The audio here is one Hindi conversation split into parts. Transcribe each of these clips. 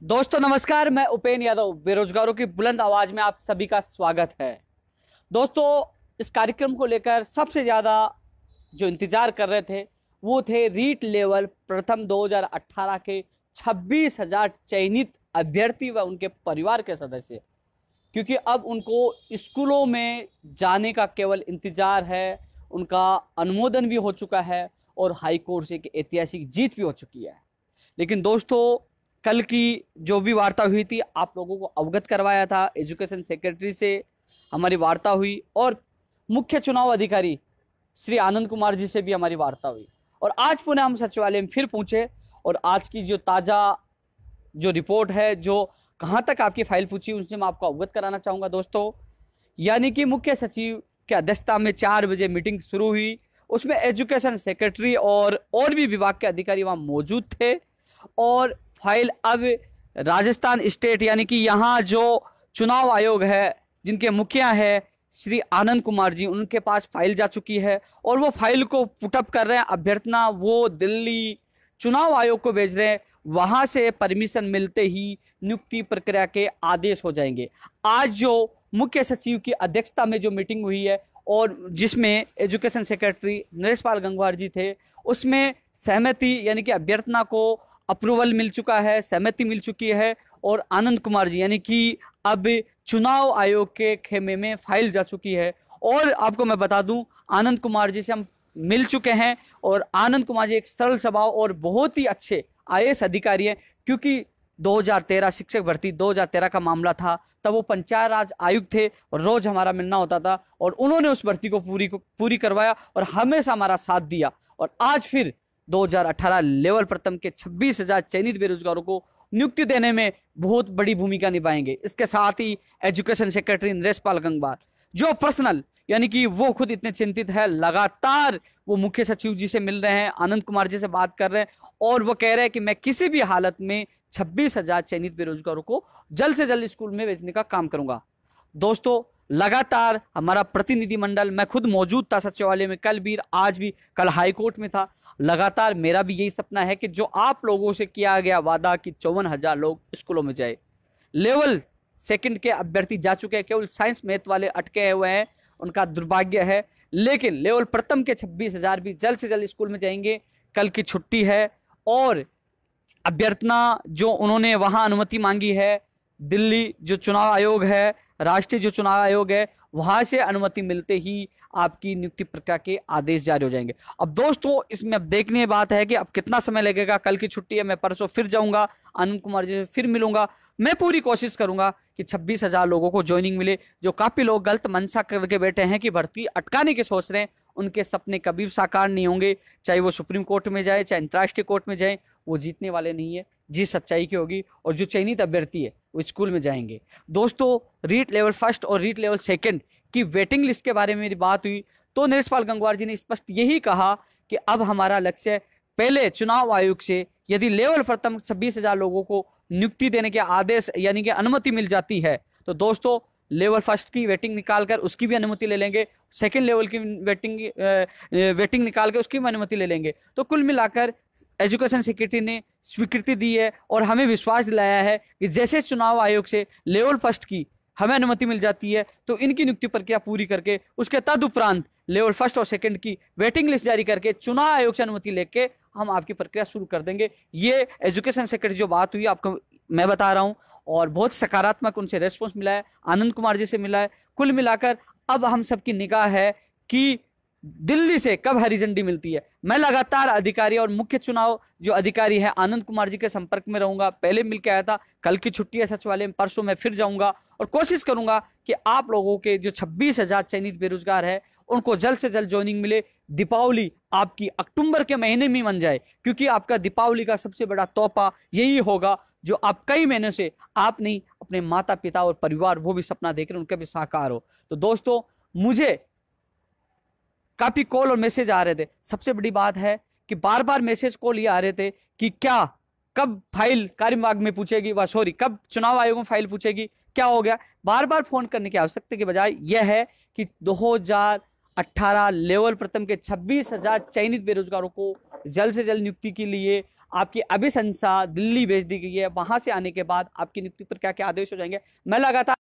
दोस्तों नमस्कार, मैं उपेन्द्र यादव बेरोजगारों की बुलंद आवाज में आप सभी का स्वागत है। दोस्तों, इस कार्यक्रम को लेकर सबसे ज्यादा जो इंतजार कर रहे थे वो थे रीट लेवल प्रथम 2018 के 26,000 चयनित अभ्यर्थी व उनके परिवार के सदस्य, क्योंकि अब उनको स्कूलों में जाने का केवल इंतजार है। उनका अनुमोदन भी हो चुका है और हाई कोर्ट से एक ऐतिहासिक जीत भी हो चुकी है। लेकिन दोस्तों, कल की जो भी वार्ता हुई थी, आप लोगों को अवगत करवाया था, एजुकेशन सेक्रेटरी से हमारी वार्ता हुई और मुख्य चुनाव अधिकारी श्री आनंद कुमार जी से भी हमारी वार्ता हुई। और आज पुनः हम सचिवालय में फिर पूछे और आज की जो ताज़ा जो रिपोर्ट है, जो कहाँ तक आपकी फाइल पूछी, उनसे मैं आपको अवगत कराना चाहूँगा। दोस्तों, यानी कि मुख्य सचिव की अध्यक्षता में 4 बजे मीटिंग शुरू हुई। उसमें एजुकेशन सेक्रेटरी और भी विभाग के अधिकारी वहाँ मौजूद थे और फाइल अब राजस्थान स्टेट यानी कि यहाँ जो चुनाव आयोग है, जिनके मुखिया है श्री आनंद कुमार जी, उनके पास फाइल जा चुकी है और वो फाइल को पुटअप कर रहे हैं। अभ्यर्थना वो दिल्ली चुनाव आयोग को भेज रहे हैं। वहां से परमिशन मिलते ही नियुक्ति प्रक्रिया के आदेश हो जाएंगे। आज जो मुख्य सचिव की अध्यक्षता में जो मीटिंग हुई है और जिसमें एजुकेशन सेक्रेटरी नरेश पाल गंगवार जी थे, उसमें सहमति यानी कि अभ्यर्थना को अप्रूवल मिल चुका है, सहमति मिल चुकी है और आनंद कुमार जी यानी कि अब चुनाव आयोग के खेमे में फाइल जा चुकी है। और आपको मैं बता दूं, आनंद कुमार जी से हम मिल चुके हैं और आनंद कुमार जी एक सरल स्वभाव और बहुत ही अच्छे आईएएस अधिकारी हैं, क्योंकि 2013 शिक्षक भर्ती 2013 का मामला था, तब वो पंचायत राज आयुक्त थे और रोज हमारा मिलना होता था और उन्होंने उस भर्ती को पूरी करवाया और हमेशा हमारा साथ दिया। और आज फिर 2018 लेवल प्रथम के 26,000 चयनित बेरोजगारों को नियुक्ति देने में बहुत बड़ी भूमिका निभाएंगे। इसके साथ ही एजुकेशन सेक्रेटरी नरेश पाल गंगवार जो पर्सनल यानी कि वो खुद इतने चिंतित है, लगातार वो मुख्य सचिव जी से मिल रहे हैं, आनंद कुमार जी से बात कर रहे हैं और वो कह रहे हैं कि मैं किसी भी हालत में 26,000 चयनित बेरोजगारों को जल्द से जल्द स्कूल में भेजने का काम करूंगा। दोस्तों, लगातार हमारा प्रतिनिधिमंडल, मैं खुद मौजूद था सचिवालय में, कल भी, आज भी, कल हाई कोर्ट में था। लगातार मेरा भी यही सपना है कि जो आप लोगों से किया गया वादा कि 54,000 लोग स्कूलों में जाए। लेवल सेकंड के अभ्यर्थी जा चुके हैं, केवल साइंस मैथ वाले अटके हुए हैं, उनका दुर्भाग्य है। लेकिन लेवल प्रथम के 26,000 भी जल्द से जल्द स्कूल में जाएंगे। कल की छुट्टी है और अभ्यर्थना जो उन्होंने वहां अनुमति मांगी है, दिल्ली जो चुनाव आयोग है, राष्ट्रीय जो चुनाव आयोग है, वहां से अनुमति मिलते ही आपकी नियुक्ति प्रक्रिया के आदेश जारी हो जाएंगे। अब दोस्तों, इसमें अब देखने की बात है कि अब कितना समय लगेगा। कल की छुट्टी है, मैं परसों फिर जाऊंगा, आनंद कुमार जी से फिर मिलूंगा। मैं पूरी कोशिश करूंगा कि 26,000 लोगों को ज्वाइनिंग मिले। जो काफी लोग गलत मंशा करके बैठे हैं कि भर्ती अटकाने के सोच रहे हैं, उनके सपने कभी साकार नहीं होंगे। चाहे वो सुप्रीम कोर्ट में जाए, चाहे अंतर्राष्ट्रीय कोर्ट में जाए, वो जीतने वाले नहीं है। जी सच्चाई की होगी और जो चयनित अभ्यर्थी है वो स्कूल में जाएंगे। दोस्तों, रीट लेवल फर्स्ट और रीट लेवल सेकंड की वेटिंग लिस्ट के बारे में मेरी बात हुई तो नरेश पाल गंगवार जी ने स्पष्ट यही कहा कि अब हमारा लक्ष्य पहले चुनाव आयोग से यदि लेवल प्रथम 26,000 लोगों को नियुक्ति देने के आदेश यानी कि अनुमति मिल जाती है तो दोस्तों लेवल फर्स्ट की वेटिंग निकालकर उसकी भी अनुमति ले लेंगे, सेकंड लेवल की वेटिंग निकाल के उसकी भी अनुमति ले लेंगे। तो कुल मिलाकर एजुकेशन सेक्रेटरी ने स्वीकृति दी है और हमें विश्वास दिलाया है कि जैसे चुनाव आयोग से लेवल फर्स्ट की हमें अनुमति मिल जाती है तो इनकी नियुक्ति प्रक्रिया पूरी करके उसके तदुपरांत लेवल फर्स्ट और सेकंड की वेटिंग लिस्ट जारी करके चुनाव आयोग से अनुमति लेके हम आपकी प्रक्रिया शुरू कर देंगे। ये एजुकेशन सेक्रेटरी जो बात हुई आपको मैं बता रहा हूं और बहुत सकारात्मक उनसे रेस्पॉन्स मिला है, आनंद कुमार जी से मिला है। कुल मिलाकर अब हम सबकी निगाह है कि दिल्ली से कब हरी झंडी मिलती है। मैं लगातार अधिकारी और मुख्य चुनाव जो अधिकारी है आनंद कुमार जी के संपर्क में रहूंगा। पहले मिलकर आया था, कल की छुट्टी है सचिवालय में, परसों मैं फिर जाऊंगा और कोशिश करूंगा कि आप लोगों के जो 26,000 चयनित बेरोजगार है उनको जल्द से जल्द ज्वाइनिंग मिले। दीपावली आपकी अक्टूबर के महीने में बन जाए, क्योंकि आपका दीपावली का सबसे बड़ा तोहफा यही होगा जो आप कई महीनों से आप नहीं, अपने माता पिता और परिवार वो भी सपना देख रहे हैं, उनका भी साकार हो। तो दोस्तों, मुझे काफी कॉल और मैसेज आ रहे थे। सबसे बड़ी बात है कि बार बार मैसेज कॉल ये आ रहे थे कि क्या कब फाइल कार्य विभाग में पूछेगी, कब चुनाव आयोग में फाइल पूछेगी, क्या हो गया। बार बार फोन करने की आवश्यकता के बजाय यह है कि 2018 लेवल प्रथम के 26,000 चयनित बेरोजगारों को जल्द से जल्द नियुक्ति के लिए आपकी अभिशंसा दिल्ली भेज दी गई है। वहां से आने के बाद आपकी नियुक्ति पर क्या क्या आदेश हो जाएंगे। मैं लगातार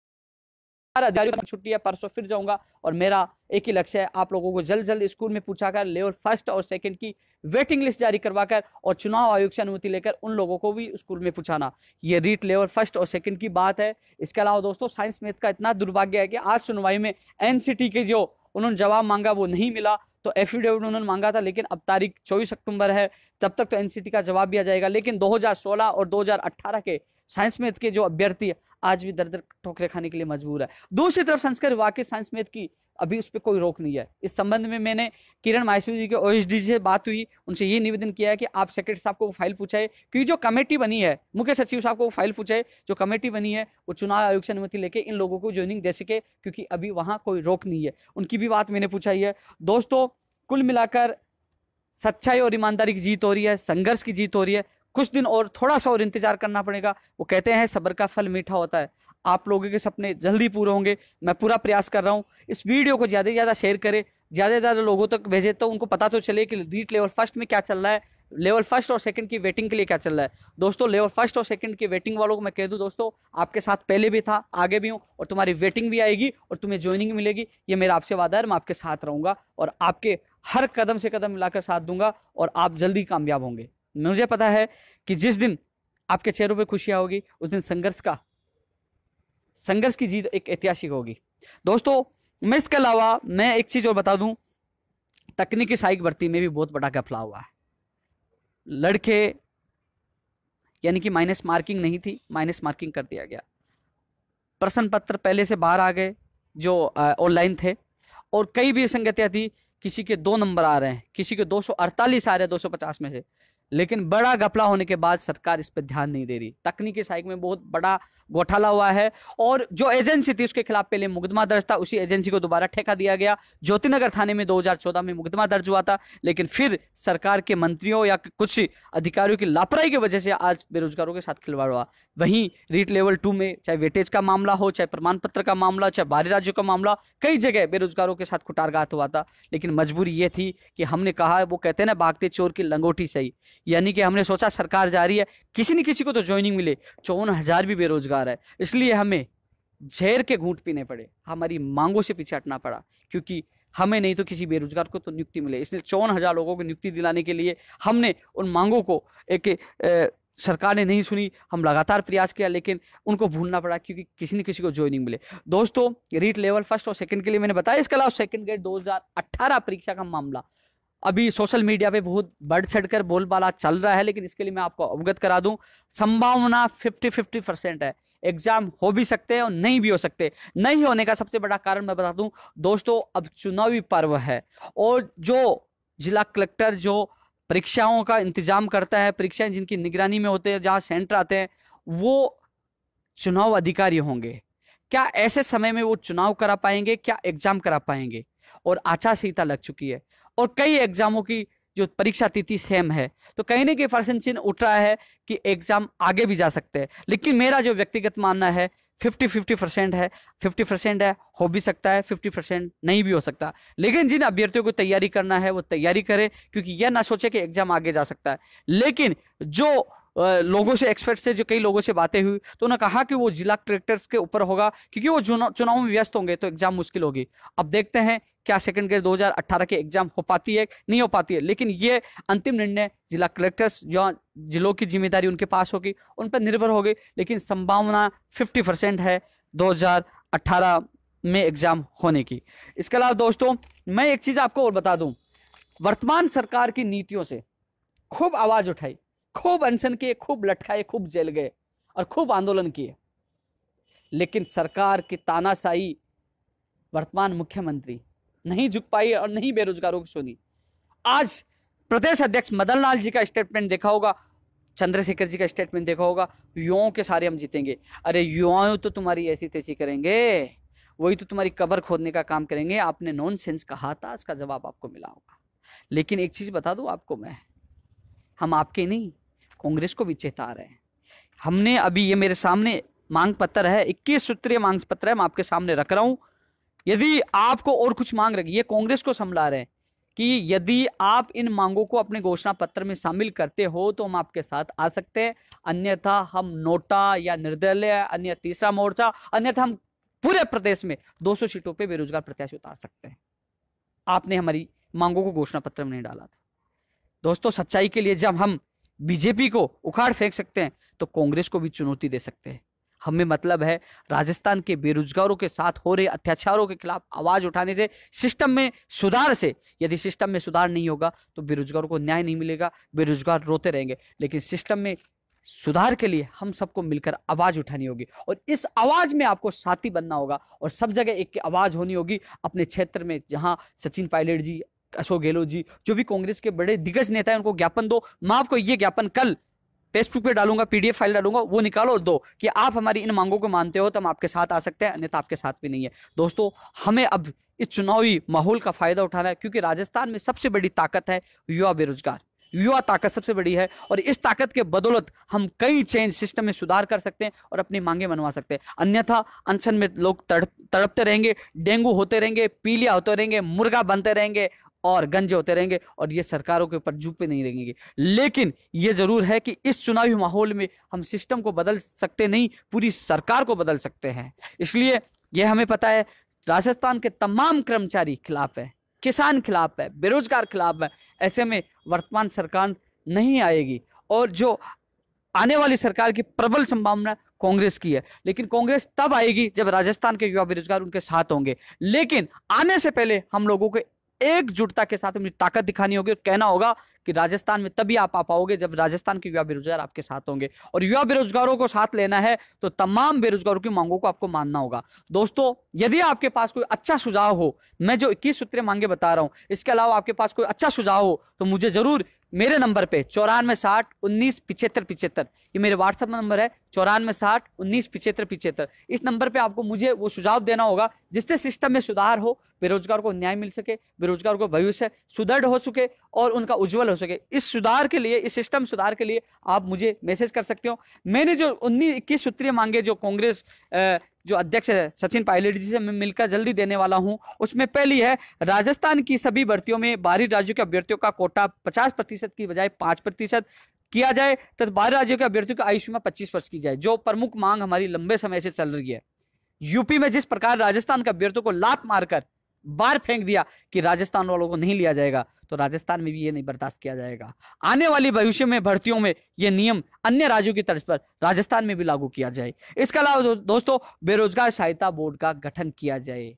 अधिकारियों की छुट्टी है, परसों फिर जाऊंगा और मेरा एक ही लक्ष्य है, आप लोगों को जल्द जल्द स्कूल में पूछाकर लेवल 1 और 2 की वेटिंग लिस्ट जारी करवाकर और चुनाव आयोग से अनुमति लेकर उन लोगों को भी स्कूल में पूछाना। ये रीट लेवल 1 और 2 की बात है। इसके अलावा दोस्तों साइंस मैथ का इतना दुर्भाग्य है कि आज सुनवाई में एनसीटी के जो उन्होंने जवाब मांगा वो नहीं मिला। तो एफिडेविट उन्होंने मांगा था, लेकिन अब तारीख 24 अक्टूबर है, तब तक तो एनसीटी का जवाब भी आ जाएगा। लेकिन 2016 और 2018 के साइंस मैथ के जो अभ्यर्थी आज भी दर दर ठोकरे खाने के लिए मजबूर है। दूसरी तरफ संस्कार विभाग के साइंस मैथ की अभी उस पर कोई रोक नहीं है। इस संबंध में मैंने किरण माहेश्वरी जी के ओएसडी से बात हुई, उनसे ये निवेदन किया है कि आप सेक्रेटरी साहब को फाइल पूछाए, क्योंकि जो कमेटी बनी है, मुख्य सचिव साहब को फाइल पूछाए, जो कमेटी बनी है वो चुनाव आयोग से अनुमति लेके इन लोगों को ज्वाइनिंग दे सके, क्योंकि अभी वहां कोई रोक नहीं है। उनकी भी बात मैंने पूछाई है। दोस्तों कुल मिलाकर सच्चाई और ईमानदारी की जीत हो रही है, संघर्ष की जीत हो रही है। कुछ दिन और थोड़ा सा और इंतजार करना पड़ेगा। वो कहते हैं सब्र का फल मीठा होता है। आप लोगों के सपने जल्दी पूरे होंगे। मैं पूरा प्रयास कर रहा हूं। इस वीडियो को ज्यादा से ज्यादा शेयर करें, ज्यादा से ज्यादा लोगों तक भेजे, तो उनको पता तो चले कि रीट लेवल 1 में क्या चल रहा है, लेवल 1 और 2 की वेटिंग के लिए क्या चल रहा है। दोस्तों लेवल 1 और 2 की वेटिंग वालों को मैं कह दूं, दोस्तों आपके साथ पहले भी था, आगे भी हूं, और तुम्हारी वेटिंग भी आएगी और तुम्हें ज्वाइनिंग मिलेगी। ये मेरा आपसे वादा है। मैं आपके साथ रहूंगा और आपके हर कदम से कदम मिलाकर साथ दूंगा और आप जल्दी कामयाब होंगे। मुझे पता है कि जिस दिन आपके चेहरों पे खुशियां होगी उस दिन संघर्ष की जीत एक ऐतिहासिक होगी। दोस्तों मैं इसके अलावा मैं एक चीज और बता दूं, तकनीकी सहायक भर्ती में भी बहुत बड़ा घपला हुआ है। लड़के यानी कि माइनस मार्किंग नहीं थी, माइनस मार्किंग कर दिया गया। प्रश्न पत्र पहले से बाहर आ गए जो ऑनलाइन थे, और कई भी संगतियां थी। किसी के 2 नंबर आ रहे हैं, किसी के 248 आ रहे हैं 250 में से। लेकिन बड़ा घपला होने के बाद सरकार इस पर ध्यान नहीं दे रही। तकनीकी सहायक में बहुत बड़ा घोटाला हुआ है, और जो एजेंसी थी उसके खिलाफ पहले मुकदमा दर्ज था, उसी एजेंसी को दोबारा ठेका दिया गया। ज्योतिनगर थाने में 2014 में मुकदमा दर्ज हुआ था, लेकिन फिर सरकार के मंत्रियों या कुछ अधिकारियों की लापरवाही की वजह से आज बेरोजगारों के साथ खिलवाड़ हुआ। वहीं रीट लेवल 2 में चाहे वेटेज का मामला हो, चाहे प्रमाण पत्र का मामला, चाहे बाहरी राज्यों का मामला, कई जगह बेरोजगारों के साथ कुटारघात हुआ था। लेकिन मजबूरी यह थी कि हमने कहा, वो कहते हैं ना, भागते चोर की लंगोटी सही, यानी कि हमने सोचा सरकार जा रही है, किसी न किसी को तो ज्वाइनिंग मिले। 54,000 भी बेरोजगार है, इसलिए हमें जहर के घूंट पीने पड़े, हमारी मांगों से पीछे हटना पड़ा, क्योंकि हमें नहीं तो किसी बेरोजगार को तो नियुक्ति मिले। इसलिए 54,000 लोगों को नियुक्ति दिलाने के लिए हमने उन मांगों को सरकार ने नहीं सुनी। हम लगातार प्रयास किया, लेकिन उनको भूलना पड़ा, क्योंकि किसी न किसी को ज्वाइनिंग मिले। दोस्तों रीट लेवल 1 और 2 के लिए मैंने बताया। इसके अलावा सेकंड ग्रेड 2018 परीक्षा का मामला अभी सोशल मीडिया पे बहुत बढ़ चढ़कर बोलबाला चल रहा है, लेकिन इसके लिए मैं आपको अवगत करा दूं, संभावना 50-50% है। एग्जाम हो भी सकते हैं और नहीं भी हो सकते। नहीं होने का सबसे बड़ा कारण मैं बता दूं दोस्तों, अब चुनावी पर्व है, और जो जिला कलेक्टर जो परीक्षाओं का इंतजाम करता है, परीक्षाएं जिनकी निगरानी में होते हैं, जहां सेंटर आते हैं, वो चुनाव अधिकारी होंगे। क्या ऐसे समय में वो चुनाव करा पाएंगे, क्या एग्जाम करा पाएंगे? और आचार संहिता लग चुकी है, और कई एग्जामों की जो परीक्षा तिथि सेम है, तो कहीं ना कहीं प्रश्न चिन्ह उठ रहा है कि एग्जाम आगे भी जा सकते हैं। लेकिन मेरा जो व्यक्तिगत मानना है 50-50% है, 50% है, हो भी सकता है, 50% नहीं भी हो सकता। लेकिन जिन अभ्यर्थियों को तैयारी करना है वो तैयारी करें, क्योंकि यह ना सोचे कि एग्जाम आगे जा सकता है। लेकिन जो लोगों से, एक्सपर्ट से, जो कई लोगों से बातें हुई, तो उन्होंने कहा कि वो जिला कलेक्टर्स के ऊपर होगा, क्योंकि वो चुनाव में व्यस्त होंगे, तो एग्जाम मुश्किल होगी। अब देखते हैं क्या सेकंड ग्रेड 2018 के एग्जाम हो पाती है, नहीं हो पाती है। लेकिन ये अंतिम निर्णय जिला कलेक्टर्स, जो जिलों की जिम्मेदारी उनके पास होगी, उन पर निर्भर होगी। लेकिन संभावना 50% है 2018 में एग्जाम होने की। इसके अलावा दोस्तों मैं एक चीज आपको और बता दूं, वर्तमान सरकार की नीतियों से खूब आवाज उठाई, खूब अनशन किए, खूब लटकाए, खूब जेल गए और खूब आंदोलन किए, लेकिन सरकार की तानाशाही वर्तमान मुख्यमंत्री नहीं झुक पाई और नहीं बेरोजगारों की सुनी। आज प्रदेश अध्यक्ष मदन लाल जी का स्टेटमेंट देखा होगा, चंद्रशेखर जी का स्टेटमेंट देखा होगा, युवाओं के सारे हम जीतेंगे। अरे युवाओं तो तुम्हारी ऐसी तैसी करेंगे, वही तो तुम्हारी कब्र खोदने का काम करेंगे। आपने नॉनसेंस कहा था, इसका जवाब आपको मिला होगा। लेकिन एक चीज बता दूं आपको मैं, हम आपके नहीं, कांग्रेस को भी चेता रहे हैं। हमने अभी, ये मेरे सामने मांग पत्र है, 21 सूत्रीय मांग पत्र है, मैं आपके सामने रख रहा हूं। यदि आपको और कुछ मांग रखी, ये कांग्रेस को समझा रहे हैं कि यदि आप इन मांगों को अपने घोषणा पत्र में शामिल करते हो तो हम आपके साथ आ सकते हैं, अन्यथा हम नोटा या निर्दलीय, अन्य तीसरा मोर्चा, अन्यथा हम पूरे प्रदेश में 200 सीटों पे बेरोजगार प्रत्याशी उतार सकते हैं। आपने हमारी मांगों को घोषणा पत्र में नहीं डाला था। दोस्तों, सच्चाई के लिए जब हम बीजेपी को उखाड़ फेंक सकते हैं तो कांग्रेस को भी चुनौती दे सकते हैं। हमें मतलब है राजस्थान के बेरोजगारों के साथ हो रहे अत्याचारों के खिलाफ आवाज उठाने से, सिस्टम में सुधार से। यदि सिस्टम में सुधार नहीं होगा तो बेरोजगारों को न्याय नहीं मिलेगा, बेरोजगार रोते रहेंगे। लेकिन सिस्टम में सुधार के लिए हम सबको मिलकर आवाज उठानी होगी और इस आवाज में आपको साथी बनना होगा और सब जगह एक आवाज होनी होगी। अपने क्षेत्र में जहां सचिन पायलट जी, अशोक गहलोत जी, जो भी कांग्रेस के बड़े दिग्गज नेता हैं, उनको ज्ञापन दो। मैं आपको ये ज्ञापन कल फेसबुक पे डालूंगा, पीडीएफ फाइल डालूंगा, वो निकालो और दो कि आप हमारी इन मांगों को मानते हो तो हम आपके साथ आ सकते हैं, अन्यथा आपके साथ भी नहीं है। दोस्तों, हमें अब इस चुनावी माहौल का फायदा उठाना है, क्योंकि राजस्थान में सबसे बड़ी ताकत है युवा बेरोजगार। युवा ताकत सबसे बड़ी है और इस ताकत के बदौलत हम कई चेंज सिस्टम में सुधार कर सकते हैं और अपनी मांगे मनवा सकते हैं। अन्यथा अनशन में लोग तड़पते रहेंगे, डेंगू होते रहेंगे, पीलिया होते रहेंगे, मुर्गा बनते रहेंगे और गंजे होते रहेंगे और ये सरकारों के ऊपर जुपे नहीं रहेंगे। लेकिन ये जरूर है कि इस चुनावी माहौल में हम सिस्टम को बदल सकते नहीं, पूरी सरकार को बदल सकते हैं। इसलिए यह हमें पता है, राजस्थान के तमाम कर्मचारी खिलाफ है, किसान खिलाफ है, बेरोजगार खिलाफ है। ऐसे में वर्तमान सरकार नहीं आएगी और जो आने वाली सरकार की प्रबल संभावना कांग्रेस की है। लेकिन कांग्रेस तब आएगी जब राजस्थान के युवा बेरोजगार उनके साथ होंगे। लेकिन आने से पहले हम लोगों को एकजुटता के साथ अपनी ताकत दिखानी होगी और कहना होगा कि राजस्थान में तभी आप आ पाओगे जब राजस्थान के युवा बेरोजगार आपके साथ होंगे। और युवा बेरोजगारों को साथ लेना है तो तमाम बेरोजगारों की मांगों को आपको मानना होगा। दोस्तों, यदि आपके पास कोई अच्छा सुझाव हो, मैं जो 21 सूत्रीय मांगे बता रहा हूं, इसके अलावा आपके पास कोई अच्छा सुझाव हो तो मुझे जरूर मेरे नंबर पे 9460197575, ये मेरे व्हाट्सएप नंबर है, 9460197575। इस नंबर पे आपको मुझे वो सुझाव देना होगा जिससे सिस्टम में सुधार हो, बेरोजगार को न्याय मिल सके, बेरोजगार को भविष्य सुदृढ़ हो सके और उनका उज्जवल हो सके। इस सुधार के लिए, इस सिस्टम सुधार के लिए आप मुझे मैसेज कर सकते हो। मैंने जो 21 सूत्रीय मांगे जो कांग्रेस जो अध्यक्ष है सचिन पायलट जी से मैं मिलकर जल्दी देने वाला हूं, उसमें पहली है राजस्थान की सभी भर्तियों में बाहरी राज्यों के अभ्यर्थियों का कोटा 50% की बजाय 5% किया जाए, तो बाहरी राज्यों के अभ्यर्थियों की आयु सीमा 25 वर्ष की जाए, जो प्रमुख मांग हमारी लंबे समय से चल रही है। यूपी में जिस प्रकार राजस्थान के अभ्यर्थियों को लात मारकर बाहर फेंक दिया कि राजस्थान वालों को नहीं लिया जाएगा, तो राजस्थान में भी ये नहीं बर्दाश्त किया जाएगा। आने वाली भविष्य में भर्तियों में ये नियम अन्य राज्यों की तर्ज पर राजस्थान में भी लागू किया जाए। इसके अलावा दोस्तों, बेरोजगार सहायता बोर्ड का गठन किया जाए।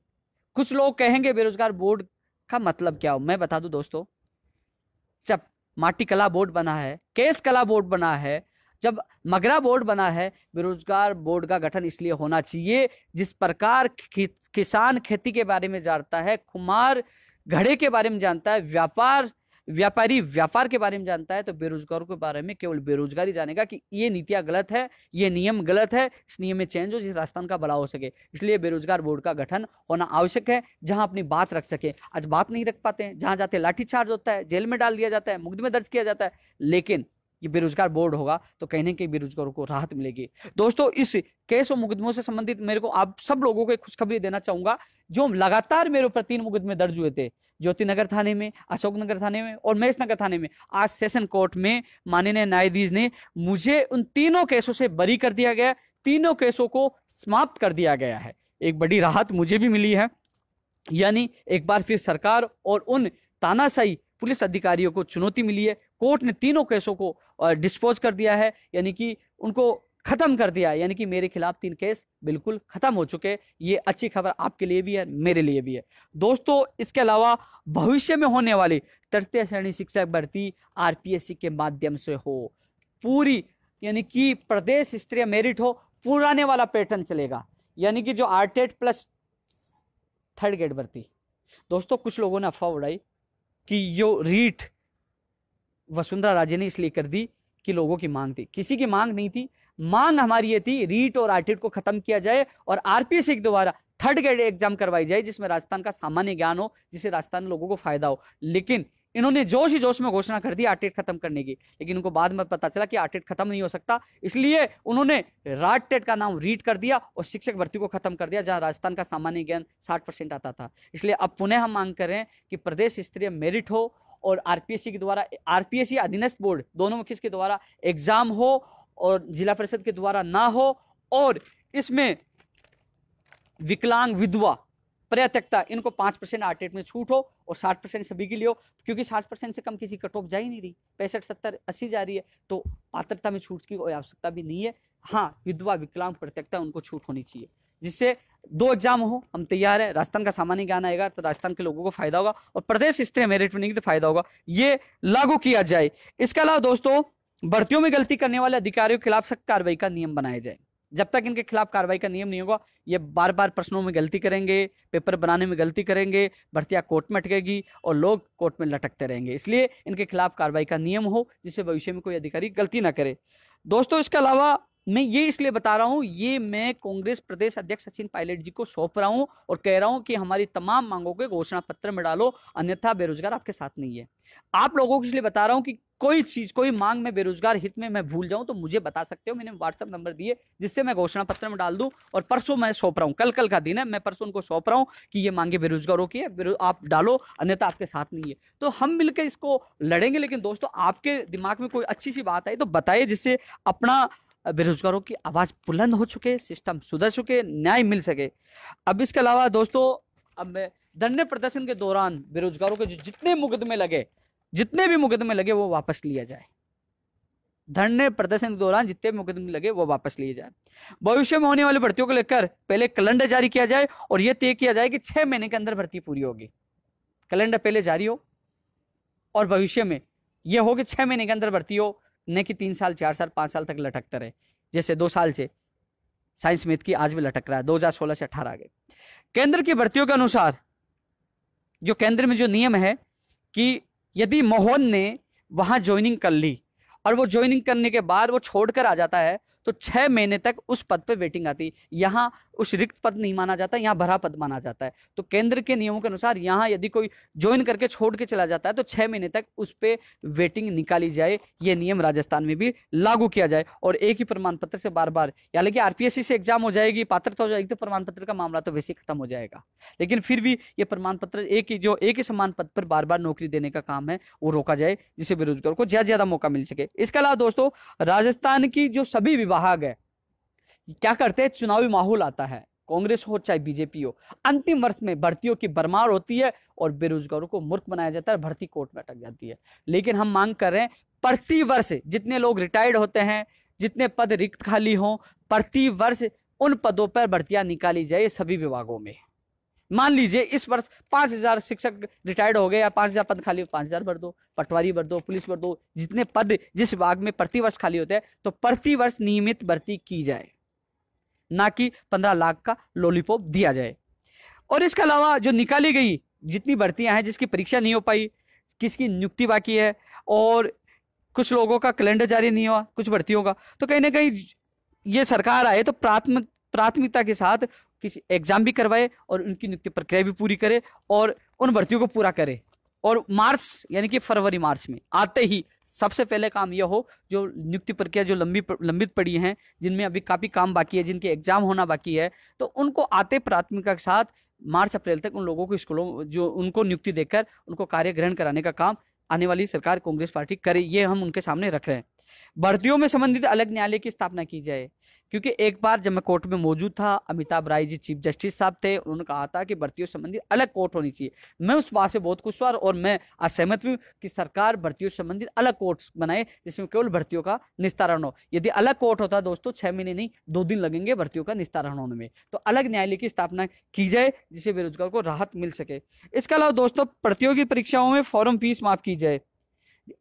कुछ लोग कहेंगे बेरोजगार बोर्ड का मतलब क्या हो, मैं बता दूं दोस्तों, जब माटी कला बोर्ड बना है, केस कला बोर्ड बना है, जब मगरा बोर्ड बना है, बेरोजगार बोर्ड का गठन इसलिए होना चाहिए जिस प्रकार किसान खेती के बारे में जानता है, कुम्हार घड़े के बारे में जानता है, व्यापारी व्यापार के बारे में जानता है, तो बेरोजगारों के बारे में केवल बेरोजगारी जानेगा कि ये नीतियां गलत है, ये नियम गलत है, इस नियम में चेंज हो जिस राजस्थान का भला हो सके। इसलिए बेरोजगार बोर्ड का गठन होना आवश्यक है, जहां अपनी बात रख सके। आज बात नहीं रख पाते हैं, जहां जाते लाठीचार्ज होता है, जेल में डाल दिया जाता है, मुकदमे दर्ज किया जाता है। लेकिन ये बेरोजगार बोर्ड होगा तो कहीं ना कहीं बेरोजगारों को राहत मिलेगी। दोस्तों, इस केस और मुकदमों से संबंधित मेरे को आप सब लोगों को एक खुशखबरी देना चाहूंगा। जो लगातार मेरे ऊपर 3 मुकदमे दर्ज हुए थे, ज्योतिनगर थाने में, अशोकनगर थाने में और महेशनगर थाने में, आज सेशन कोर्ट में माननीय न्यायाधीश ने मुझे उन तीनों केसों से बरी कर दिया गया, तीनों केसों को समाप्त कर दिया गया है। एक बड़ी राहत मुझे भी मिली है, यानी एक बार फिर सरकार और उन तानाशाही पुलिस अधिकारियों को चुनौती मिली है। कोर्ट ने तीनों केसों को डिस्पोज कर दिया है, यानी कि उनको खत्म कर दिया है, यानी कि मेरे खिलाफ 3 केस बिल्कुल खत्म हो चुके। ये अच्छी खबर आपके लिए भी है, मेरे लिए भी है। दोस्तों, इसके अलावा भविष्य में होने वाली तृतीय श्रेणी शिक्षक भर्ती आरपीएससी के माध्यम से हो, पूरी यानी कि प्रदेश स्तरीय मेरिट हो, पुराने वाला पैटर्न चलेगा, यानी कि जो आरटेट प्लस 3rd ग्रेड भर्ती। दोस्तों, कुछ लोगों ने अफवाह उड़ाई कि यो रीट वसुंधरा राजे ने इसलिए कर दी कि लोगों की मांग थी। किसी की मांग नहीं थी, मांग हमारी ये थी रीट और आरटीट को खत्म किया जाए और आरपीएससी के द्वारा 3rd ग्रेड एग्जाम करवाई जाए जिसमें राजस्थान का सामान्य ज्ञान हो, जिससे राजस्थान लोगों को फायदा हो। लेकिन इन्होंने जोश ही जोश में घोषणा कर दी आरटीएट खत्म करने की, लेकिन उनको बाद में पता चला कि आरटीएट खत्म नहीं हो सकता, इसलिए उन्होंने राटटेट का नाम रीट कर दिया और शिक्षक भर्ती को खत्म कर दिया, जहां राजस्थान का सामान्य ज्ञान 60% आता था। इसलिए अब पुनः हम मांग कर रहे हैं कि प्रदेश स्तरीय मेरिट हो और आरपीएससी के द्वारा, आरपीएससी अधीनस्थ बोर्ड दोनों में किसके द्वारा एग्जाम हो और जिला परिषद के द्वारा ना हो, और इसमें विकलांग, विधवा, पर्यटकता, इनको 5% आरटेट में छूट हो और 60% सभी के लिए हो, क्योंकि 60% से कम किसी कट ऑफ जा ही नहीं रही, 65, 70, 80 जा रही है, तो पात्रता में छूट की कोई आवश्यकता भी नहीं है। हाँ, विधवा, विकलांग, पर्यटकता, उनको छूट होनी चाहिए, जिससे 2 एग्जाम हो, हम तैयार है। राजस्थान का सामान्य ज्ञान आएगा तो राजस्थान के लोगों को फायदा होगा और प्रदेश स्तरीय मेरिट में नहीं तो फायदा होगा, ये लागू किया जाए। इसके अलावा दोस्तों, भर्तियों में गलती करने वाले अधिकारियों के खिलाफ सख्त कार्रवाई का नियम बनाया जाए। जब तक इनके खिलाफ कार्रवाई का नियम नहीं होगा, ये बार बार प्रश्नों में गलती करेंगे, पेपर बनाने में गलती करेंगे, भर्तियां कोर्ट में अटकेगी और लोग कोर्ट में लटकते रहेंगे। इसलिए इनके खिलाफ कार्रवाई का नियम हो, जिससे भविष्य में कोई अधिकारी गलती ना करे। दोस्तों, इसके अलावा मैं ये इसलिए बता रहा हूं, ये मैं कांग्रेस प्रदेश अध्यक्ष सचिन पायलट जी को सौंप रहा हूं और कह रहा हूं कि हमारी तमाम मांगों के घोषणा पत्र में डालो, अन्यथा बेरोजगार आपके साथ नहीं है। आप लोगों को इसलिए बता रहा हूं कि कोई चीज, कोई मांग में बेरोजगार हित में मैं भूल जाऊं तो मुझे बता सकते हो, मैंने व्हाट्सएप नंबर दिए जिससे मैं घोषणा पत्र में डाल दूं। और परसों मैं सौंप रहा हूं, कल का दिन है, मैं परसों उनको सौंप रहा हूं कि ये मांगे बेरोजगारों की है, आप डालो, अन्यथा आपके साथ नहीं है। तो हम मिलकर इसको लड़ेंगे। लेकिन दोस्तों, आपके दिमाग में कोई अच्छी सी बात आई तो बताइए, जिससे अपना बेरोजगारों की आवाज बुलंद हो चुके, सिस्टम सुधर चुके, न्याय मिल सके। अब इसके अलावा दोस्तों, अब मैं धरने प्रदर्शन के दौरान बेरोजगारों के जितने मुकदमे लगे, जितने भी मुकदमे लगे वो वापस लिया जाए। धरने प्रदर्शन के दौरान जितने भी मुकदमे लगे वो वापस लिए जाए। भविष्य में होने वाली भर्तियों को लेकर पहले कैलेंडर जारी किया जाए और यह तय किया जाए कि 6 महीने के अंदर भर्ती पूरी होगी। कैलेंडर पहले जारी हो और भविष्य में यह हो कि 6 महीने के अंदर भर्ती हो, न कि 3 साल, 4 साल, 5 साल तक लटकता रहे, जैसे 2 साल से साइंस मैथ की आज भी लटक रहा है, 2016 से 18 आ गए। केंद्र की भर्तियों के अनुसार जो केंद्र में जो नियम है कि यदि मोहन ने वहां ज्वाइनिंग कर ली और वो ज्वाइनिंग करने के बाद वो छोड़कर आ जाता है तो 6 महीने तक उस पद पे वेटिंग आती है। यहाँ उस रिक्त पद नहीं माना जाता, यहाँ भरा पद माना जाता है। तो केंद्र के नियमों के अनुसार यहाँ यदि कोई ज्वाइन करके छोड़ के चला जाता है तो 6 महीने तक उस पे वेटिंग निकाली जाए। ये नियम राजस्थान में भी लागू किया जाए और एक ही प्रमाण पत्र से बार बार, हालांकि आरपीएससी से एग्जाम हो जाएगी, पात्रता हो जाएगी, तो प्रमाण पत्र का मामला तो वैसे ही खत्म हो जाएगा। लेकिन फिर भी ये प्रमाण पत्र एक ही समान पद पर बार बार नौकरी देने का काम है वो रोका जाए, जिससे बेरोजगार को ज्यादा मौका मिल सके। इसके अलावा दोस्तों, राजस्थान की जो सभी विभाग है क्या करते हैं, चुनावी माहौल आता है, कांग्रेस हो चाहे बीजेपी हो, अंतिम वर्ष में भर्तियों की भरमार होती है और बेरोजगारों को मूर्ख बनाया जाता है, भर्ती कोर्ट में अटक जाती है। लेकिन हम मांग कर रहे हैं प्रति वर्ष जितने लोग रिटायर्ड होते हैं, जितने पद रिक्त खाली हों, प्रति वर्ष उन पदों पर भर्तियां निकाली जाए सभी विभागों में। मान लीजिए इस वर्ष 5000 शिक्षक रिटायर्ड हो गए या 5000 पद खाली, 5000 भर दो, पटवारी भर दो, पुलिस भर दो, जितने पद जिस विभाग में प्रति वर्ष खाली होते हैं तो प्रति वर्ष नियमित भर्ती की जाए, ना कि 15 लाख का लॉलीपॉप दिया जाए। और इसके अलावा जो निकाली गई जितनी भर्तियां हैं, जिसकी परीक्षा नहीं हो पाई, किसकी नियुक्ति बाकी है और कुछ लोगों का कैलेंडर जारी नहीं हुआ कुछ भर्तियों का, तो कहीं ना कहीं ये सरकार आए तो प्राथमिकता के साथ किसी एग्जाम भी करवाए और उनकी नियुक्ति प्रक्रिया भी पूरी करे और उन भर्तियों को पूरा करे। और मार्च यानी कि फरवरी मार्च में आते ही सबसे पहले काम यह हो, जो नियुक्ति प्रक्रिया जो लंबित पड़ी हैं, जिनमें अभी काफी काम बाकी है, जिनके एग्जाम होना बाकी है, तो उनको आते प्राथमिकता के साथ मार्च अप्रैल तक उन लोगों को स्कूलों जो उनको नियुक्ति देकर उनको कार्य ग्रहण कराने का काम आने वाली सरकार कांग्रेस पार्टी करे, ये हम उनके सामने रख रहे हैं। भर्तियों में संबंधित अलग न्यायालय की स्थापना की जाए, क्योंकि एक बार जब मैं कोर्ट में मौजूद था, अमिताभ राय जी चीफ जस्टिस साहब थे, उन्होंने कहा था कि भर्तियों संबंधी अलग कोर्ट होनी चाहिए। मैं उस बात से बहुत खुश हुआ और मैं असहमत भी कि सरकार भर्तियों संबंधित अलग कोर्ट बनाए जिसमें केवल भर्तियों का निस्तारण हो। यदि अलग कोर्ट होता दोस्तों 6 महीने नहीं 2 दिन लगेंगे भर्तियों का निस्तारण होने में। तो अलग न्यायालय की स्थापना की जाए जिससे बेरोजगार को राहत मिल सके। इसके अलावा दोस्तों, प्रतियोगी परीक्षाओं में फॉर्म फीस माफ की जाए।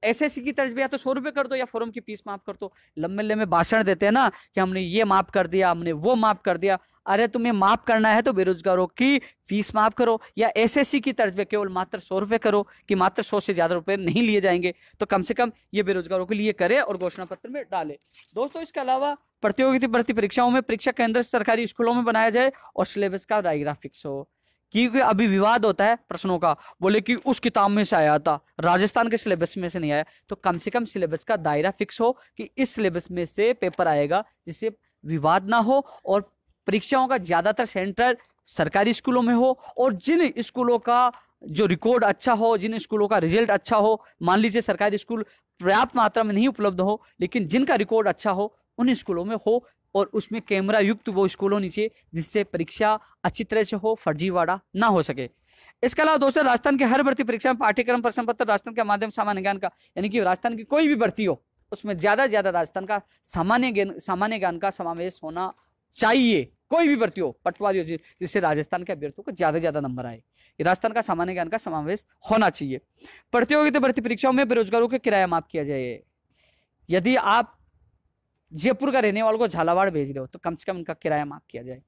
एसएससी की तर्ज पे या तो 100 रुपए कर दो या फॉर्म की फीस माफ कर दो। लंबे लंबे भाषण देते हैं ना कि हमने ये माफ कर दिया, हमने वो माफ कर दिया। अरे तुम्हें माफ करना है तो बेरोजगारों की फीस माफ करो, या एसएससी की तर्ज पे केवल मात्र 100 रुपए करो कि मात्र 100 से ज्यादा रुपए नहीं लिए जाएंगे। तो कम से कम ये बेरोजगारों के लिए करे और घोषणा पत्र में डाले। दोस्तों, इसके अलावा प्रतियोगिता भर्ती परीक्षाओं में परीक्षा केंद्र सरकारी स्कूलों में बनाया जाए और सिलेबस का डायग्राफ फिक्स हो। क्योंकि अभी विवाद होता है प्रश्नों का, बोले कि उस किताब में से आया था, राजस्थान के सिलेबस में से नहीं आया। तो कम से कम सिलेबस का दायरा फिक्स हो कि इस सिलेबस में से पेपर आएगा, जिससे विवाद ना हो और परीक्षाओं का ज्यादातर सेंटर सरकारी स्कूलों में हो। और जिन स्कूलों का जो रिकॉर्ड अच्छा हो, जिन स्कूलों का रिजल्ट अच्छा हो, मान लीजिए सरकारी स्कूल पर्याप्त मात्रा में नहीं उपलब्ध हो, लेकिन जिनका रिकॉर्ड अच्छा हो उन स्कूलों में हो, और उसमें कैमरा युक्त वो स्कूल होनी चाहिए, जिससे परीक्षा अच्छी तरह से हो, फर्जीवाड़ा ना हो सके। इसके अलावा दोस्तों, राजस्थान के हर भर्ती परीक्षा में पाठ्यक्रम प्रश्न पत्र राजस्थान के माध्यम सामान्य ज्ञान का, यानी कि राजस्थान की कोई भी भर्ती हो उसमें ज्यादा से ज्यादा राजस्थान का सामान्य ज्ञान का समावेश होना चाहिए। कोई भी भर्ती हो, पटवारी हो, जिससे राजस्थान के अभ्यर्थियों को ज्यादा से ज्यादा नंबर आए, राजस्थान का सामान्य ज्ञान का समावेश होना चाहिए। प्रतियोगिता भर्ती परीक्षाओं में बेरोजगारों के किराया माफ किया जाए। यदि आप जयपुर का रहने वालों को झालावाड़ भेज रहे हो तो कम से कम उनका किराया माफ किया जाए।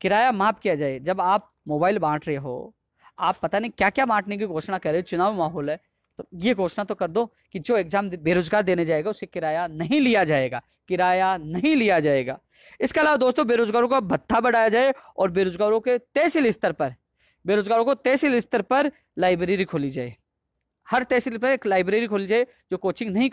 किराया माफ किया जाए। जब आप मोबाइल बांट रहे हो, आप पता नहीं क्या क्या बांटने की घोषणा कर रहे हो, चुनाव माहौल है, तो ये घोषणा तो कर दो कि जो एग्जाम बेरोजगार देने जाएगा उससे किराया नहीं लिया जाएगा, किराया नहीं लिया जाएगा। इसके अलावा दोस्तों, बेरोजगारों का भत्ता बढ़ाया जाए और बेरोजगारों के तहसील स्तर पर लाइब्रेरी खोली जाए। हर तहसील पर एक लाइब्रेरी खोली जाए। जो कोचिंग नहीं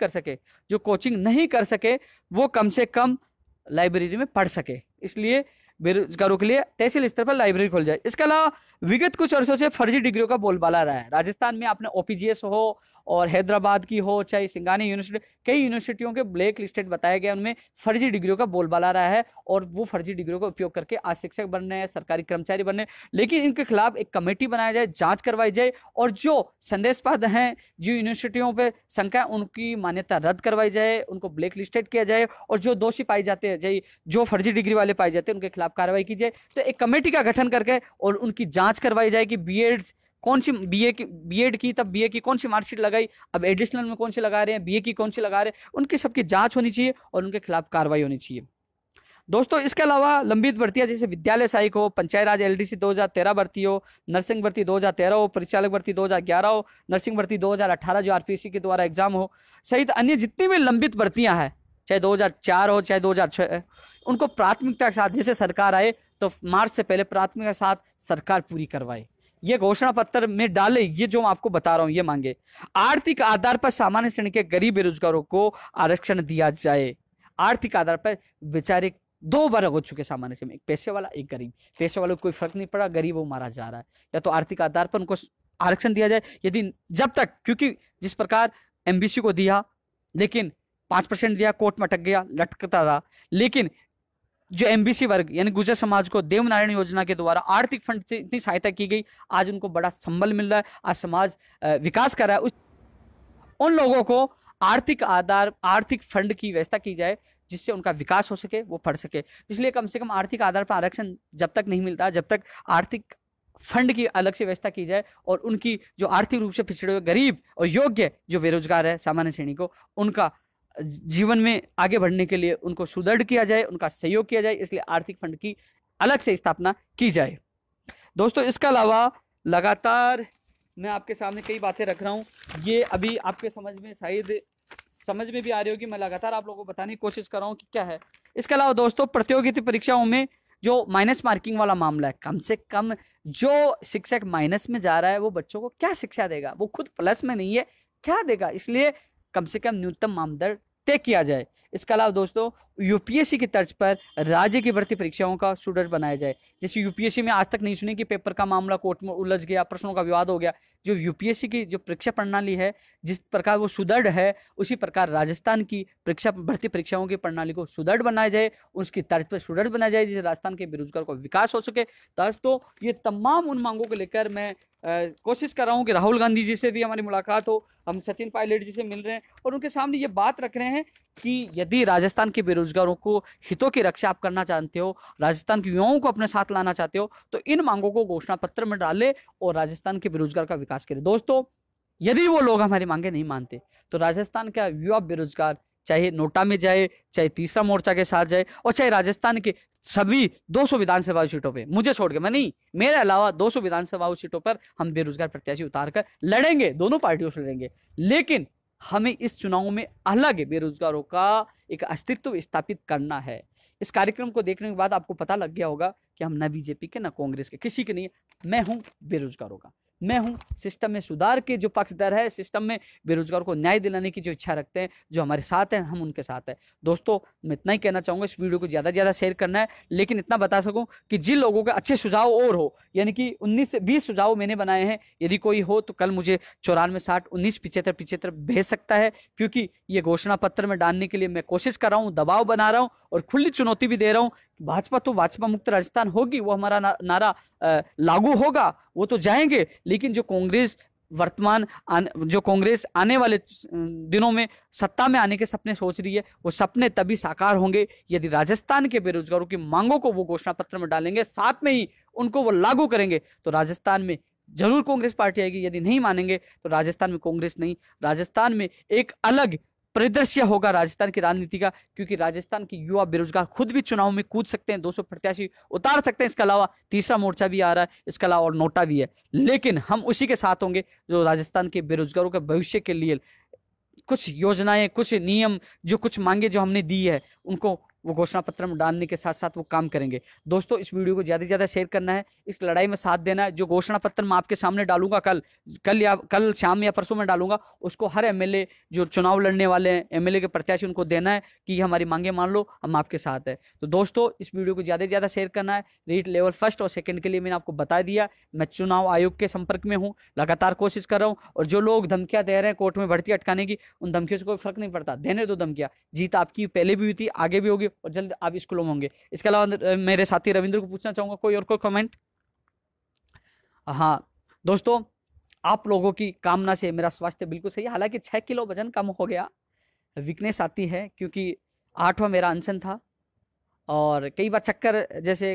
कर सके वो कम से कम लाइब्रेरी में पढ़ सके, इसलिए बेरोजगारों के लिए तहसील स्तर पर लाइब्रेरी खोल जाए। इसके अलावा विगत कुछ वर्षों से फर्जी डिग्रियों का बोलबाला रहा है। राजस्थान में आपने ओपीजीएस हो और हैदराबाद की हो, चाहे सिंगानी यूनिवर्सिटी, कई यूनिवर्सिटियों के ब्लैक लिस्टेड बताया गया, उनमें फर्जी डिग्रियों का बोलबाला रहा है और वो फर्जी डिग्रियों का उपयोग करके आज शिक्षक बन रहे हैं, सरकारी कर्मचारी बन रहे हैं। लेकिन इनके खिलाफ एक कमेटी बनाया जाए, जांच करवाई जाए और जो संदेशपाद हैं, जो यूनिवर्सिटियों पर शंका, उनकी मान्यता रद्द करवाई जाए, उनको ब्लैक लिस्टेड किया जाए और जो दोषी पाए जाते हैं, जो फर्जी डिग्री वाले पाए जाते हैं, उनके खिलाफ कार्रवाई की जाए। तो एक कमेटी का गठन करके और उनकी जांच करवाई जाए कि बीएड की तब बीए की कौन सी मार्कशीट लगाई, अब एडिशनल में कौन सी लगा रहे हैं, बीए की कौन सी लगा रहे हैं, उनकी सबकी जांच होनी चाहिए और उनके खिलाफ कार्रवाई होनी चाहिए। दोस्तों, इसके अलावा लंबित भर्तियां जैसे विद्यालय सहायक हो, पंचायत राज एलडीसी 2013 भर्ती हो, नर्सिंग भर्ती 2013 हो, परिचालक भर्ती 2011 हो, नर्सिंग भर्ती 2018 जो आरपीएससी के द्वारा एग्जाम हो, सहित अन्य जितनी भी लंबित भर्तियां हैं, चाहे 2004 हो चाहे 2006, उनको प्राथमिकता के साथ, जैसे सरकार आए तो मार्च से पहले प्राथमिकता के साथ सरकार पूरी करवाए। ये घोषणा पत्र में डाले, ये जो मैं आपको बता रहा हूं ये मांगे। आर्थिक आधार पर सामान्य श्रेणी के गरीब बेरोजगारों को आरक्षण दिया जाए। आर्थिक आधार पर बेचारे दो वर्ग हो चुके सामान्य श्रेणी में, एक पैसे वाला एक गरीब। पैसे वालों को कोई फर्क नहीं पड़ा, गरीब वो मारा जा रहा है। या तो आर्थिक आधार पर उनको आरक्षण दिया जाए, यदि जब तक, क्योंकि जिस प्रकार एमबीसी को दिया लेकिन 5% दिया, कोर्ट में अटक गया, लटकता रहा, लेकिन जो एमबीसी वर्ग यानी गुर्जर समाज को देवनारायण योजना के द्वारा आर्थिक फंड से इतनी सहायता की गई, आज उनको बड़ा संबल मिल रहा है, आज समाज विकास कर रहा है। उन लोगों को आर्थिक फंड की व्यवस्था की जाए जिससे उनका विकास हो सके, वो पढ़ सके। इसलिए कम से कम आर्थिक आधार पर आरक्षण जब तक नहीं मिलता, जब तक आर्थिक फंड की अलग से व्यवस्था की जाए और उनकी जो आर्थिक रूप से पिछड़े हुए गरीब और योग्य जो बेरोजगार है सामान्य श्रेणी को, उनका जीवन में आगे बढ़ने के लिए उनको सुदृढ़ किया जाए, उनका सहयोग किया जाए। इसलिए आर्थिक फंड की अलग से स्थापना की जाए। दोस्तों, इसके अलावा लगातार मैं आपके सामने कई बातें रख रहा हूं, ये अभी आपके समझ में शायद समझ में भी आ रही होगी, मैं लगातार आप लोगों को बताने की कोशिश कर रहा हूं कि क्या है। इसके अलावा दोस्तों, प्रतियोगिता परीक्षाओं में जो माइनस मार्किंग वाला मामला है, कम से कम जो शिक्षक माइनस में जा रहा है वो बच्चों को क्या शिक्षा देगा, वो खुद प्लस में नहीं है, क्या देगा। इसलिए कम से कम न्यूनतम मानदंड तय किया जाए। इसके अलावा दोस्तों, यूपीएससी की तर्ज पर राज्य की भर्ती परीक्षाओं का सुदृढ़ बनाया जाए। जैसे यूपीएससी में आज तक नहीं सुनी कि पेपर का मामला कोर्ट में उलझ गया, प्रश्नों का विवाद हो गया। जो यूपीएससी की जो परीक्षा प्रणाली है, जिस प्रकार वो सुदृढ़ है, उसी प्रकार राजस्थान की भर्ती परीक्षाओं की प्रणाली को सुदृढ़ बनाया जाए, उसकी तर्ज पर सुदृढ़ बनाया जाए, जिससे राजस्थान के बेरोजगार को विकास हो सके। दोस्तों, ये तमाम उन मांगों को लेकर मैं कोशिश कर रहा हूं कि राहुल गांधी जी से भी हमारी मुलाकात हो, हम सचिन पायलट जी से मिल रहे हैं और उनके सामने ये बात रख रहे हैं कि यदि राजस्थान के बेरोजगारों को हितों की रक्षा आप करना चाहते हो, राजस्थान के युवाओं को अपने साथ लाना चाहते हो, तो इन मांगों को घोषणा पत्र में डाले और राजस्थान के बेरोजगार का विकास करें। दोस्तों, यदि वो लोग हमारी मांगे नहीं मानते तो राजस्थान का युवा बेरोजगार चाहे नोटा में जाए, चाहे तीसरा मोर्चा के साथ जाए और चाहे राजस्थान के सभी 200 विधानसभा सीटों पे, मुझे छोड़ के, मैं नहीं, मेरे अलावा 200 विधानसभा सीटों पर हम बेरोजगार प्रत्याशी उतारकर लड़ेंगे, दोनों पार्टियों से लड़ेंगे। लेकिन हमें इस चुनाव में अलग बेरोजगारों का एक अस्तित्व स्थापित करना है। इस कार्यक्रम को देखने के बाद आपको पता लग गया होगा कि हम ना बीजेपी के ना कांग्रेस के, किसी के नहीं है। मैं हूं बेरोजगारों का, मैं हूं सिस्टम में सुधार के जो पक्षधर है, सिस्टम में बेरोजगारों को न्याय दिलाने की जो इच्छा रखते हैं, जो हमारे साथ हैं, हम उनके साथ हैं। दोस्तों मैं इतना ही कहना चाहूंगा, इस वीडियो को ज्यादा से ज्यादा शेयर करना है, लेकिन इतना बता सकूं कि जिन लोगों के अच्छे सुझाव और हो, यानी कि 19 से 20 सुझाव मैंने बनाए हैं, यदि कोई हो तो कल मुझे 94 60 19 75 75 भेज सकता है, क्योंकि ये घोषणा पत्र में डालने के लिए मैं कोशिश कर रहा हूं, दबाव बना रहा हूं और खुली चुनौती भी दे रहा हूं। भाजपा तो भाजपा मुक्त राजस्थान होगी, वो हमारा नारा लागू होगा, वो तो जाएंगे, लेकिन जो कांग्रेस जो कांग्रेस आने वाले दिनों में सत्ता में आने के सपने सोच रही है, वो सपने तभी साकार होंगे यदि राजस्थान के बेरोजगारों की मांगों को वो घोषणा पत्र में डालेंगे, साथ में ही उनको वो लागू करेंगे, तो राजस्थान में जरूर कांग्रेस पार्टी आएगी। यदि नहीं मानेंगे तो राजस्थान में कांग्रेस नहीं, राजस्थान में एक अलग परिदृश्य होगा राजस्थान की राजनीति का, क्योंकि राजस्थान के युवा बेरोजगार खुद भी चुनाव में कूद सकते हैं, 200 प्रत्याशी उतार सकते हैं, इसके अलावा तीसरा मोर्चा भी आ रहा है, इसके अलावा और नोटा भी है, लेकिन हम उसी के साथ होंगे जो राजस्थान के बेरोजगारों के भविष्य के लिए कुछ योजनाएं, कुछ नियम, जो कुछ मांगे जो हमने दी है, उनको वो घोषणा पत्र में डालने के साथ साथ वो काम करेंगे। दोस्तों इस वीडियो को ज्यादा से ज्यादा शेयर करना है, इस लड़ाई में साथ देना है। जो घोषणा पत्र मैं आपके सामने डालूंगा कल शाम या परसों में डालूंगा, उसको हर एमएलए जो चुनाव लड़ने वाले हैं, एमएलए के प्रत्याशी, उनको देना है कि हमारी मांगे मान लो, हम आपके साथ है। तो दोस्तों इस वीडियो को ज्यादा से ज्यादा शेयर करना है। रीट लेवल 1 और 2 के लिए मैंने आपको बता दिया, मैं चुनाव आयोग के संपर्क में हूँ, लगातार कोशिश कर रहा हूँ, और जो लोग धमकियां दे रहे हैं कोर्ट में भर्ती अटकाने की, उन धमकियों से कोई फर्क नहीं पड़ता, देने दो धमकियां, जीत आपकी पहले भी हुई थी, आगे भी होगी, और जल्द आप स्कूलों में होंगे। इसके अलावा मेरे साथी रविंद्र को पूछना चाहूंगा कोई और कोई कमेंट। हाँ दोस्तों, आप लोगों की कामना से मेरा स्वास्थ्य बिल्कुल सही है, हालांकि 6 किलो वजन कम हो गया, वीकनेस आती है क्योंकि 8वां मेरा अनशन था, और कई बार चक्कर जैसे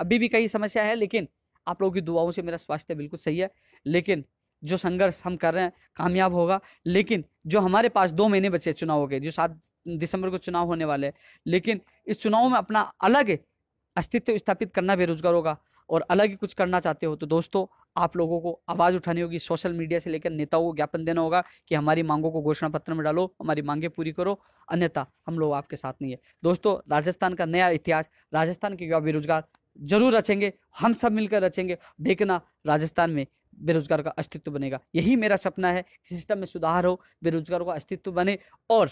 अभी भी कई समस्या है, लेकिन आप लोगों की दुआओं से मेरा स्वास्थ्य बिल्कुल सही है। लेकिन जो संघर्ष हम कर रहे हैं कामयाब होगा। लेकिन जो हमारे पास 2 महीने बचे चुनाव के, जो 7 दिसंबर को चुनाव होने वाले हैं, लेकिन इस चुनाव में अपना अलग अस्तित्व स्थापित करना बेरोजगारों का, और अलग ही कुछ करना चाहते हो तो दोस्तों आप लोगों को आवाज उठानी होगी, सोशल मीडिया से लेकर नेताओं को ज्ञापन देना होगा कि हमारी मांगों को घोषणा पत्र में डालो, हमारी मांगे पूरी करो, अन्यथा हम लोग आपके साथ नहीं है। दोस्तों राजस्थान का नया इतिहास राजस्थान के युवा बेरोजगार जरूर रचेंगे, हम सब मिलकर रचेंगे। देखना राजस्थान में बेरोजगार का अस्तित्व बनेगा, यही मेरा सपना है कि सिस्टम में सुधार हो, बेरोजगारों का अस्तित्व बने, और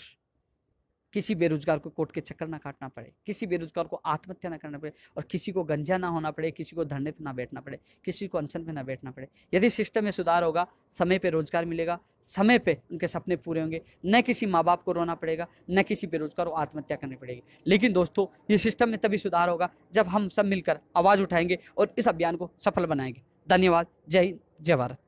किसी बेरोजगार को कोर्ट के चक्कर ना काटना पड़े, किसी बेरोजगार को आत्महत्या ना करना पड़े, और किसी को गंजा ना होना पड़े, किसी को धरने पे ना बैठना पड़े, किसी को अनशन पे ना बैठना पड़े। यदि सिस्टम में सुधार होगा, समय पे रोजगार मिलेगा, समय पे उनके सपने पूरे होंगे, न किसी माँ बाप को रोना पड़ेगा, न किसी बेरोजगार को आत्महत्या करनी पड़ेगी। लेकिन दोस्तों ये सिस्टम में तभी सुधार होगा जब हम सब मिलकर आवाज उठाएंगे और इस अभियान को सफल बनाएंगे। धन्यवाद। जय हिंद, जय भारत।